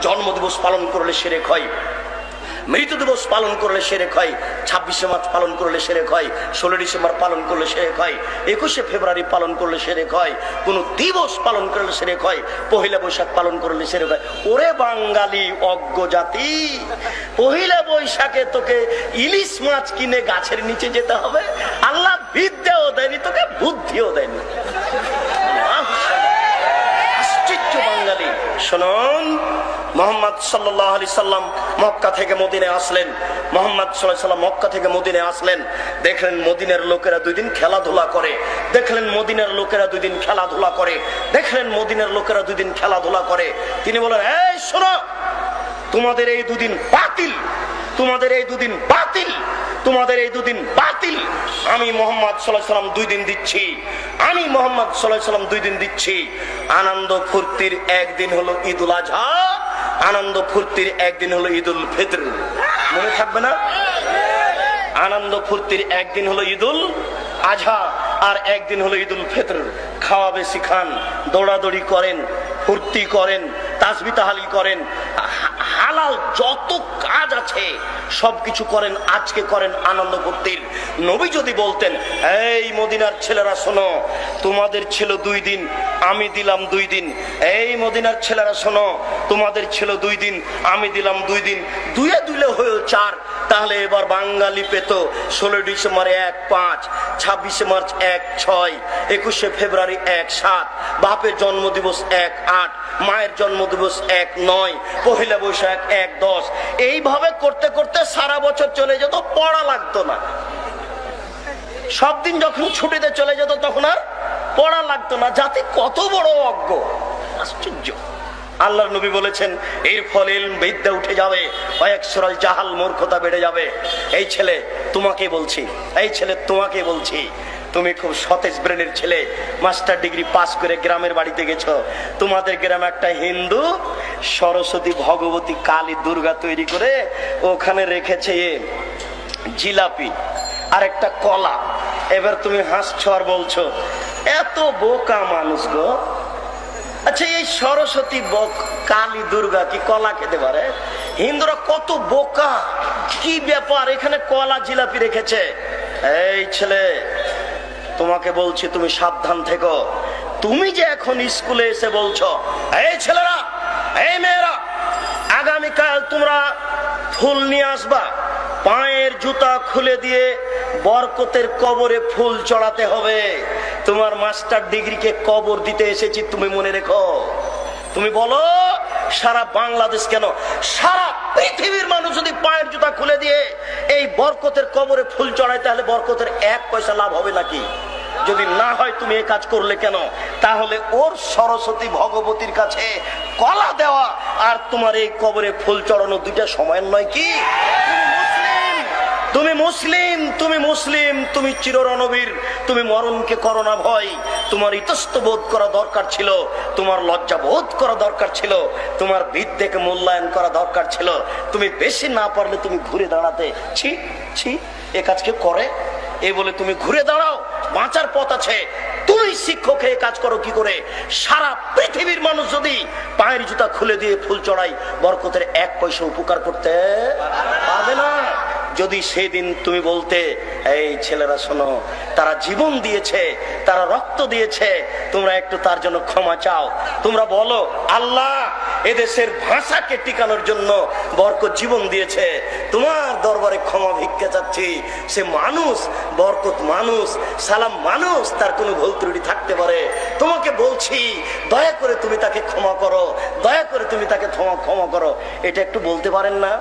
জন্মদিবস পালন করলে শিরক হয়, মৃত্যু দিবস পালন করলে শিরক হয়, 26শে মার্চ পালন করলে শিরক হয়, 16 ডিসেম্বর পালন করলে শিরক হয়, 21শে ফেব্রুয়ারি পালন করলে শিরক হয়, কোন দিবস পালন করলে শিরক হয়, পহেলা বৈশাখ পালন করলে শিরক হয়। ওরে বাঙালি অজ্ঞ জাতি, পহেলা বৈশাখে তোকে ইলিশ মাছ কিনে গাছের নিচে যেতে হবে? আল্লাহ বিদ্যাও দেয়নি তোকে, বুদ্ধিও দেয়নি। আশ্চর্য বাঙালি। শুনুন, মুহাম্মদ সাল্লাল্লাহু আলাইহি সাল্লাম মক্কা থেকে মদিনায় আসলেন। মুহাম্মদ সাল্লাল্লাহু আলাইহি সাল্লাম মক্কা থেকে মদিনায় আসলেন, দেখলেন মদিনার লোকেরা 2 দিন খেলাধুলা করে, দেখলেন মদিনার লোকেরা 2 দিন খেলাধুলা করে, দেখলেন মদিনার লোকেরা 2 দিন খেলাধুলা করে। তিনি বলেন, এই শোনো, তোমাদের এই 2 দিন বাতিল, তোমাদের এই 2 দিন বাতিল, তোমাদের এই 2 দিন বাতিল। আমি মুহাম্মদ সাল্লাল্লাহু আলাইহি সাল্লাম 2 দিন দিচ্ছি, আমি মুহাম্মদ সাল্লাল্লাহু আলাইহি সাল্লাম 2 দিন দিচ্ছি। আনন্দ ফুর্তির একদিন হলো ঈদুল আজহা, আনন্দ ফুর্তির একদিন হলো ঈদুল ফিতর। মনে থাকবে না? আনন্দ ফুর্তির একদিন হলো ঈদুল আজহা আর একদিন হলো ঈদুল ফিতর। খাওয়া বেশি খান, দৌড়াদৌড়ি করেন, ফুর্তি করেন, তাসবিহ তাহলিল করেন, হালাল যত কাজ আছে সবকিছু করেন, আজকে করেন আনন্দ ফুর্তির। নবী যদি বলতেন, এই মদিনার ছেলেরা শোনো, তোমাদের ছিল 2 দিন, আমি দিলাম 2 দিন। এই মদিনার ছেলেরা শোনো, তোমাদের ছিল 2 দিন, আমি দিলাম 2 দিন। 2 দিলে হয়ে 4, তাহলে এবার বাঙালি পেত 16 ডিসেম্বর 1-5, 26শে মার্চ 1-6, 21শে ফেব্রুয়ারি 1-7, বাপের জন্মদিবস 1-8, মায়ের জন্মদিবস 1-9, পহেলা বৈশাখ 1-10। এইভাবে করতে করতে সারা বছর চলে যেত, পড়া লাগতো না। সব দিন যখন ছুটিতে চলে যেত তখন আর পড়া লাগতো না। জাতি কত বড় অজ্ঞ, আশ্চর্য। আল্লাহর নবী বলেছেন, এর ফলে বিদ্যা উঠে যাবে, ওয়াকসুরাল জাহাল, মূর্খতা বেড়ে যাবে। এই ছেলে তোমাকে বলছি, এই ছেলে তোমাকে বলছি, তুমি খুব সতেজ ব্রেনের ছেলে, মাস্টার ডিগ্রি পাস করে গ্রামের বাড়িতে গেছো। তোমাদের গ্রামে একটা হিন্দু সরস্বতী, ভগবতী, কালী, দুর্গা তৈরি করে ওখানে রেখেছে জিলাপি আর একটা কলা। এবার তুমি হাসছো আর বলছো, এত বোকা মানুষ গো। আচ্ছা, এই সরস্বতী, কালী, দুর্গা কি কলা খেতে পারে? হিন্দুরা কত বোকা, কি ব্যাপার, এখানে কলা জিলাপি রেখেছে। এই ছেলে তোমাকে বলছি, তুমি সাবধান থেকো। তুমি যে এখন স্কুলে এসে বলছো, এই ছেলেরা, এই মেয়েরা, আগামীকাল তোমরা ফুল নিয়ে আসবা, পায়ের জুতা খুলে দিয়ে বরকতের কবরে ফুল চড়াতে হবে। তোমার মাস্টার ডিগ্রিকে কবর দিতে এসেছি, তুমি মনে রেখো। তুমি বলো, সারা বাংলাদেশ কেন, সারা পৃথিবীর মানুষ যদি পায়ের জুতা খুলে দিয়ে এই বরকতের কবরে ফুল চড়ায়, তাহলে বরকতের 1 পয়সা লাভ হবে নাকি? যদি না হয় তুমি এই কাজ করলে কেন? তাহলে ওর সরস্বতী ভগবতীর কাছে কলা দেওয়া আর তোমার এই কবরে ফুল চড়ানো 2টা সমান নয় কি? তুমি মুসলিম, তুমি মুসলিম, তুমি চিররণবীর, তুমি মরণকে করো না ভয়। তোমার ইতস্ত বোধ করা দরকার ছিল, তোমার লজ্জা বোধ করা দরকার ছিল, তোমার বিদ্যাকে মূল্যায়ন করা দরকার ছিল। তুমি বেশি না পারলে তুমি ঘুরে দাঁড়াতে, ছি ছি এ কাজ কেউ করে? এই বলে তুমি ঘুরে দাঁড়াও, বাঁচার পথ আছে। তুমি শিক্ষক হয়ে কাজ করো কি করে? সারা পৃথিবীর মানুষ যদি পায়ের জুতা খুলে দিয়ে ফুল চড়াই, বরকতের 1 পয়সা উপকার করতে পারবে না। যদি সেদিন তুমি বলতে, এই ছেলেরা শোনো, তারা জীবন দিয়েছে, তারা রক্ত দিয়েছে, তোমরা একটু তার জন্য ক্ষমা চাও। তোমরা বলো, আল্লাহ এদেশের ভাষাকে টিকানোর জন্য বরকত জীবন দিয়েছে, তোমার দরবারে ক্ষমা ভিক্ষা চাচ্ছি। সে মানুষ, বরকত মানুষ, সালাম মানুষ, তার কোনো ভুল ত্রুটি থাকতে পারে। তোমাকে বলছি, দয়া করে তুমি তাকে ক্ষমা করো, দয়া করে তুমি তাকে ক্ষমা করো। এটা একটু বলতে পারেন না?